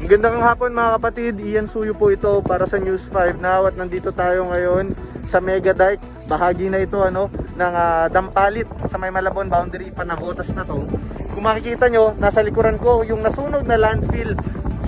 Magandang hapon mga kapatid, Ian Suyo po ito para sa News 5 Now at nandito tayo ngayon sa Mega Dike. Bahagi na ito ng Dampalit sa may Malabon boundary, Navotas na to. Kung makikita nyo, nasa likuran ko yung nasunog na landfill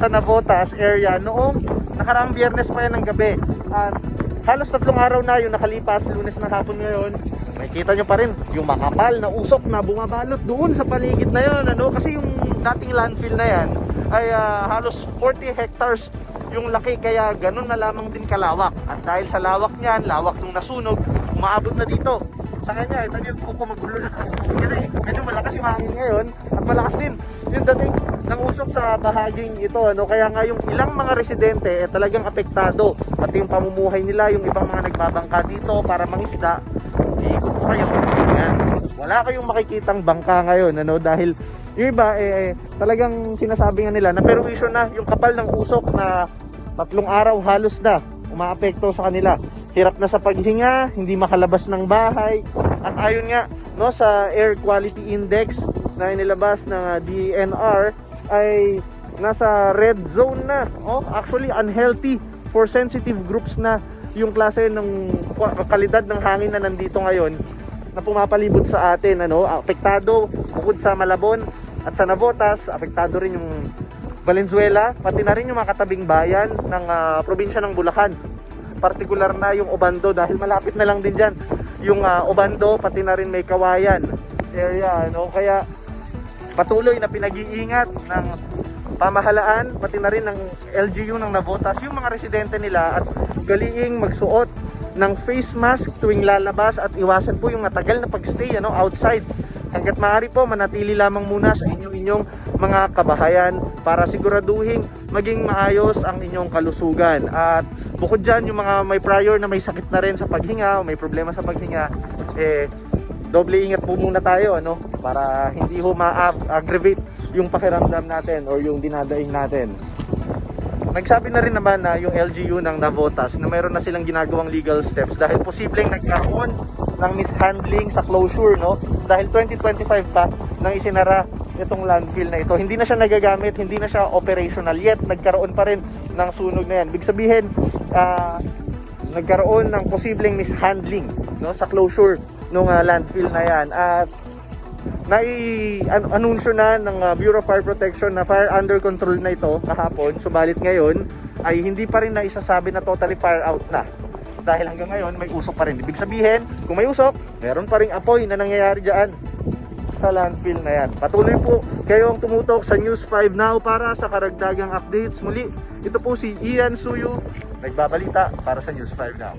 sa Navotas area noong nakaraang Biyernes pa yan ng gabi. At halos 3 araw na yung nakalipas, Lunes ng hapon ngayon. Makikita nyo pa rin yung makapal na usok na bumabalot doon sa paligid na yun. Kasi yung dating landfill na yan ay halos 40 hectares yung laki, kaya ganun na lamang din kalawak. At dahil sa lawak niyan, lawak nung nasunog, umaabot na dito sa kanya. Ito yung kuko magulo na kasi medyo malakas yung hangin ngayon at malakas din yung dating ng usok sa bahaging ito. Kaya nga yung ilang mga residente talagang apektado, pati yung pamumuhay nila. Yung ibang mga nagbabangka dito para mangisda, iikot ko kayo. Ayan. Wala kayong makikitang bangka ngayon dahil yung iba talagang sinasabi nga nila na perwisyo na yung kapal ng usok na 3 araw halos na umaapekto sa kanila. Hirap na sa paghinga, hindi makalabas ng bahay. At ayon nga sa Air Quality Index na inilabas ng DENR ay nasa red zone na. Actually unhealthy for sensitive groups na yung klase ng kalidad ng hangin na nandito ngayon na pumapalibot sa atin. Apektado bukod sa Malabon at sa Navotas, apektado rin yung Valenzuela, pati na rin yung mga katabing bayan ng probinsya ng Bulacan. Partikular na yung Obando dahil malapit na lang din dyan yung Obando, pati na rin may Kawayan area. Kaya patuloy na pinag-iingat ng pamahalaan, pati na rin ng LGU ng Navotas, yung mga residente nila, at galiing magsuot ng face mask tuwing lalabas at iwasan po yung matagal na pagstay outside. Hanggat maaari po, manatili lamang muna sa inyong mga kabahayan para siguraduhin maging maayos ang inyong kalusugan. At bukod dyan, yung mga may prior na may sakit na rin sa paghinga o may problema sa paghinga, doble ingat po muna tayo para hindi ma-aggravate yung pakiramdam natin o yung dinadaing natin. Nagsabi na rin naman na yung LGU ng Navotas na mayroon na silang ginagawang legal steps dahil posibleng nagkaroon ng mishandling sa closure dahil 2025 pa nang isinara itong landfill na ito. Hindi na siya nagagamit, hindi na siya operational, yet nagkaroon pa rin ng sunog na yan. Ibig sabihin, nagkaroon ng posibleng mishandling sa closure ng landfill na yan. At nai-anunsyo na ng Bureau of Fire Protection na fire under control na ito kahapon, subalit ngayon ay hindi pa rin naisasabi na totally fire out na dahil hanggang ngayon may usok pa rin. Ibig sabihin, kung may usok, meron pa ring apoy na nangyayari dyan sa landfill na yan. Patuloy po kayong tumutok sa News 5 Now para sa karagdagang updates. Muli, ito po si Ian Suyo, nagbabalita para sa News 5 Now.